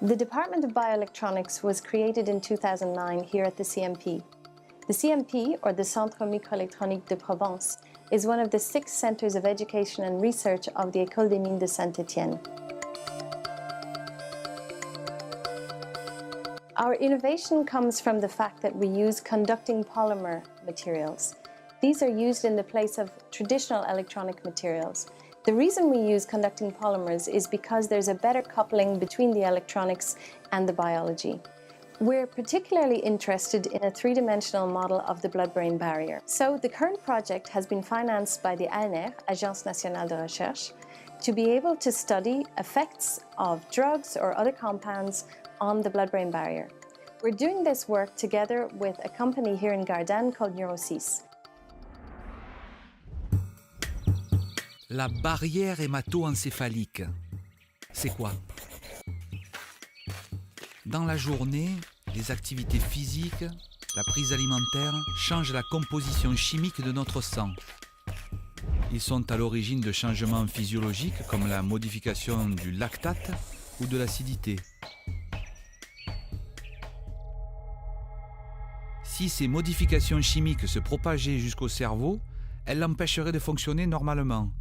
The Department of Bioelectronics was created in 2009 here at the CMP. The CMP, or the Centre Microélectronique de Provence, is one of the 6 centres of education and research of the École des Mines de Saint-Étienne. Our innovation comes from the fact that we use conducting polymer materials. These are used in the place of traditional electronic materials. The reason we use conducting polymers is because there's a better coupling between the electronics and the biology. We're particularly interested in a 3-dimensional model of the blood-brain barrier. So the current project has been financed by the ANR, Agence Nationale de Recherche, to be able to study effects of drugs or other compounds on the blood-brain barrier. We're doing this work together with a company here in Gardanne called Neuro6. La barrière hémato-encéphalique, c'est quoi? Dans la journée, les activités physiques, la prise alimentaire changent la composition chimique de notre sang. Ils sont à l'origine de changements physiologiques comme la modification du lactate ou de l'acidité. Si ces modifications chimiques se propageaient jusqu'au cerveau, elles l'empêcheraient de fonctionner normalement.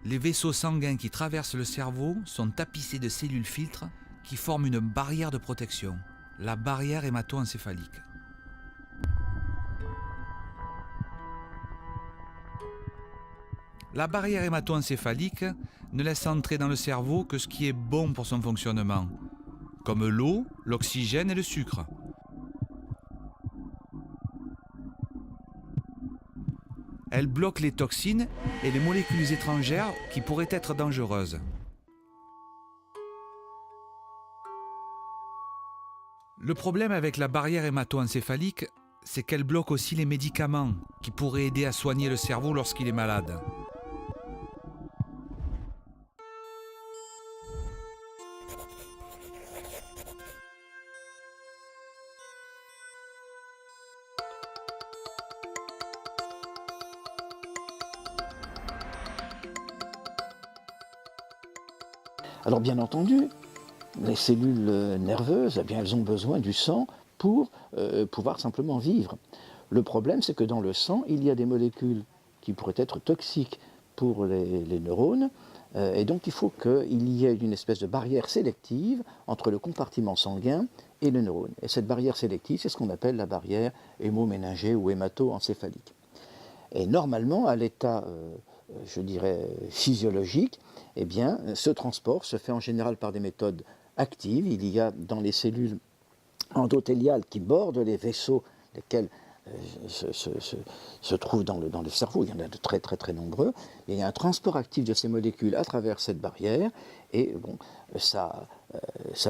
Les vaisseaux sanguins qui traversent le cerveau sont tapissés de cellules filtres qui forment une barrière de protection, la barrière hémato-encéphalique. La barrière hémato-encéphalique ne laisse entrer dans le cerveau que ce qui est bon pour son fonctionnement, comme l'eau, l'oxygène et le sucre. Elle bloque les toxines et les molécules étrangères qui pourraient être dangereuses. Le problème avec la barrière hémato-encéphalique, c'est qu'elle bloque aussi les médicaments qui pourraient aider à soigner le cerveau lorsqu'il est malade. Alors bien entendu, les cellules nerveuses, eh bien, elles ont besoin du sang pour pouvoir simplement vivre. Le problème, c'est que dans le sang, il y a des molécules qui pourraient être toxiques pour les neurones, et donc il faut qu'il y ait une espèce de barrière sélective entre le compartiment sanguin et le neurone. Et cette barrière sélective, c'est ce qu'on appelle la barrière hémoméningée ou hémato-encéphalique. Et normalement, à l'état, je dirais, physiologique, eh bien, ce transport se fait en général par des méthodes actives. Il y a dans les cellules endothéliales qui bordent les vaisseaux, lesquels se trouvent dans le cerveau, il y en a de très très très nombreux, il y a un transport actif de ces molécules à travers cette barrière, et bon, ça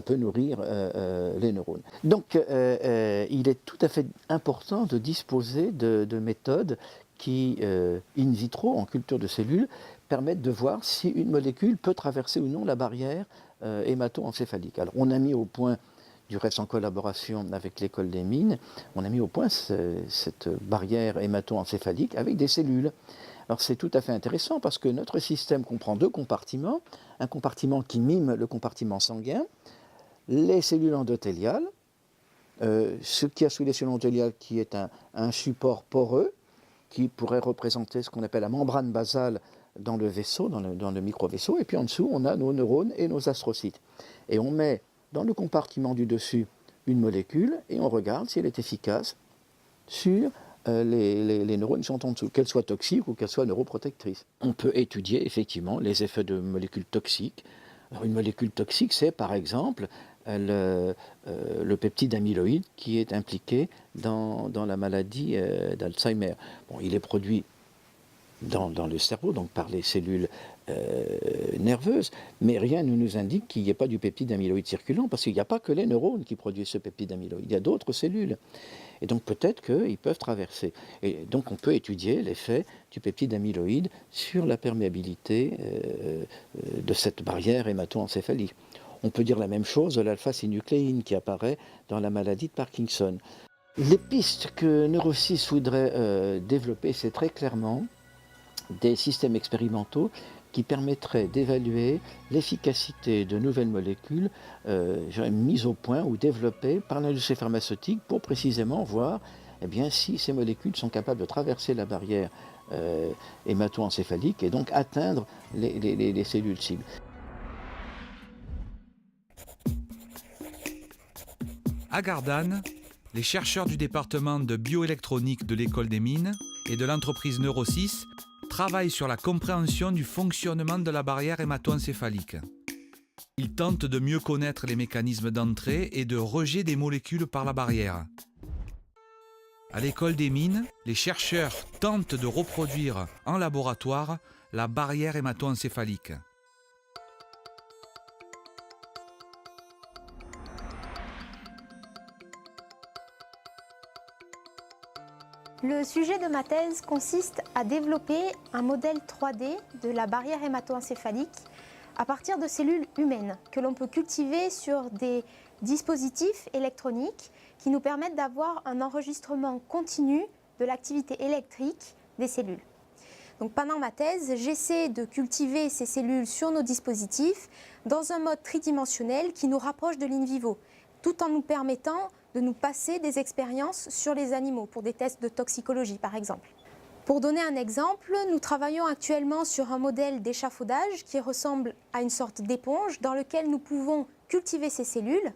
peut nourrir les neurones. Donc il est tout à fait important de disposer de méthodes qui, in vitro, en culture de cellules, permettent de voir si une molécule peut traverser ou non la barrière hémato-encéphalique. Alors on a mis au point, du reste en collaboration avec l'école des mines, on a mis au point cette barrière hémato-encéphalique avec des cellules. Alors c'est tout à fait intéressant parce que notre système comprend 2 compartiments, un compartiment qui mime le compartiment sanguin, les cellules endothéliales, ce qu'il y a sous les cellules endothéliales qui est un support poreux, qui pourrait représenter ce qu'on appelle la membrane basale dans le vaisseau, dans le micro-vaisseau, et puis en dessous, on a nos neurones et nos astrocytes. Et on met dans le compartiment du dessus une molécule, et on regarde si elle est efficace sur les neurones qui sont en dessous, qu'elles soient toxiques ou qu'elles soient neuroprotectrices. On peut étudier effectivement les effets de molécules toxiques. Alors, une molécule toxique, c'est par exemple le peptide amyloïde qui est impliqué dans la maladie d'Alzheimer. Bon, il est produit dans le cerveau, donc par les cellules nerveuses, mais rien ne nous indique qu'il n'y ait pas du peptide amyloïde circulant, parce qu'il n'y a pas que les neurones qui produisent ce peptide amyloïde, il y a d'autres cellules. Et donc peut-être qu'ils peuvent traverser. Et donc on peut étudier l'effet du peptide amyloïde sur la perméabilité de cette barrière hémato-encéphalique. On peut dire la même chose de l'alpha-synucléine qui apparaît dans la maladie de Parkinson. Les pistes que Neuro6 voudrait développer, c'est très clairement des systèmes expérimentaux qui permettraient d'évaluer l'efficacité de nouvelles molécules mises au point ou développées par l'industrie pharmaceutique pour précisément voir eh bien, si ces molécules sont capables de traverser la barrière hémato-encéphalique et donc atteindre les cellules cibles. À Gardanne, les chercheurs du département de bioélectronique de l'École des Mines et de l'entreprise Neuro6 travaillent sur la compréhension du fonctionnement de la barrière hémato-encéphalique. Ils tentent de mieux connaître les mécanismes d'entrée et de rejet des molécules par la barrière. À l'École des Mines, les chercheurs tentent de reproduire en laboratoire la barrière hémato-encéphalique. Le sujet de ma thèse consiste à développer un modèle 3D de la barrière hémato-encéphalique à partir de cellules humaines que l'on peut cultiver sur des dispositifs électroniques qui nous permettent d'avoir un enregistrement continu de l'activité électrique des cellules. Donc pendant ma thèse, j'essaie de cultiver ces cellules sur nos dispositifs dans un mode tridimensionnel qui nous rapproche de l'in vivo, tout en nous permettant de nous passer des expériences sur les animaux, pour des tests de toxicologie par exemple. Pour donner un exemple, nous travaillons actuellement sur un modèle d'échafaudage qui ressemble à une sorte d'éponge dans lequel nous pouvons cultiver ces cellules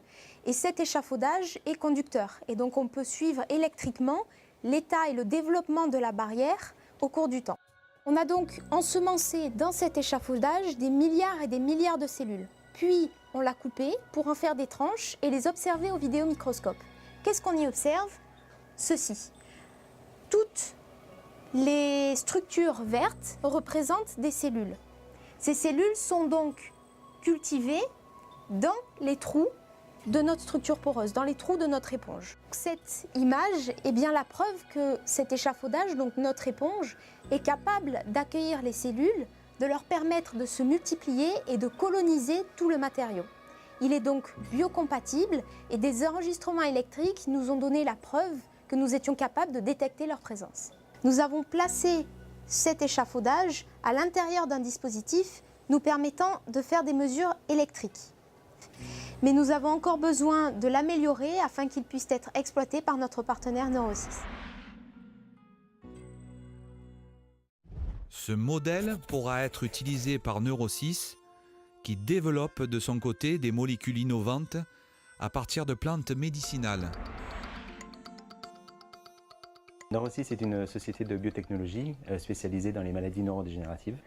et cet échafaudage est conducteur et donc on peut suivre électriquement l'état et le développement de la barrière au cours du temps. On a donc ensemencé dans cet échafaudage des milliards et des milliards de cellules. Puis on l'a coupé pour en faire des tranches et les observer au vidéomicroscope. Qu'est-ce qu'on y observe? Ceci. Toutes les structures vertes représentent des cellules. Ces cellules sont donc cultivées dans les trous de notre structure poreuse, dans les trous de notre éponge. Cette image est bien la preuve que cet échafaudage, donc notre éponge, est capable d'accueillir les cellules, de leur permettre de se multiplier et de coloniser tout le matériau. Il est donc biocompatible et des enregistrements électriques nous ont donné la preuve que nous étions capables de détecter leur présence. Nous avons placé cet échafaudage à l'intérieur d'un dispositif nous permettant de faire des mesures électriques. Mais nous avons encore besoin de l'améliorer afin qu'il puisse être exploité par notre partenaire Neuro6. Ce modèle pourra être utilisé par Neuro6 qui développe de son côté des molécules innovantes à partir de plantes médicinales. Neuro6 est une société de biotechnologie spécialisée dans les maladies neurodégénératives.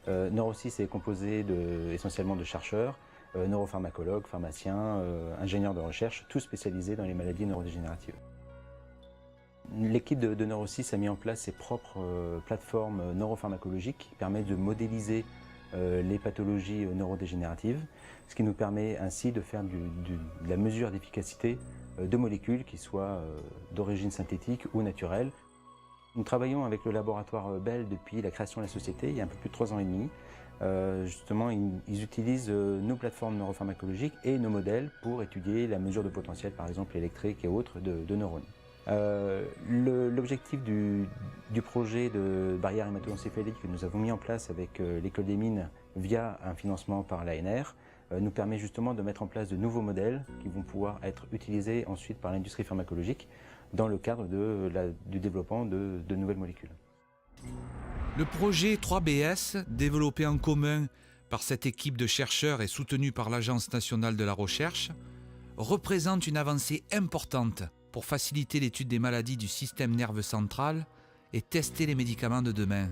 Neuro6 est composé essentiellement de chercheurs, neuropharmacologues, pharmaciens, ingénieurs de recherche, tous spécialisés dans les maladies neurodégénératives. L'équipe de Neuro6 a mis en place ses propres plateformes neuropharmacologiques qui permettent de modéliser les pathologies neurodégénératives, ce qui nous permet ainsi de faire de la mesure d'efficacité de molécules qui soient d'origine synthétique ou naturelle. Nous travaillons avec le laboratoire Bell depuis la création de la société, il y a un peu plus de 3 ans et demi. Justement, ils utilisent nos plateformes neuropharmacologiques et nos modèles pour étudier la mesure de potentiel, par exemple électrique et autres, de neurones. L'objectif du projet de barrière hémato-encéphalique que nous avons mis en place avec l'École des Mines via un financement par l'ANR nous permet justement de mettre en place de nouveaux modèles qui vont pouvoir être utilisés ensuite par l'industrie pharmacologique dans le cadre du développement de nouvelles molécules. Le projet 3BS, développé en commun par cette équipe de chercheurs et soutenu par l'Agence nationale de la recherche, représente une avancée importante pour faciliter l'étude des maladies du système nerveux central et tester les médicaments de demain.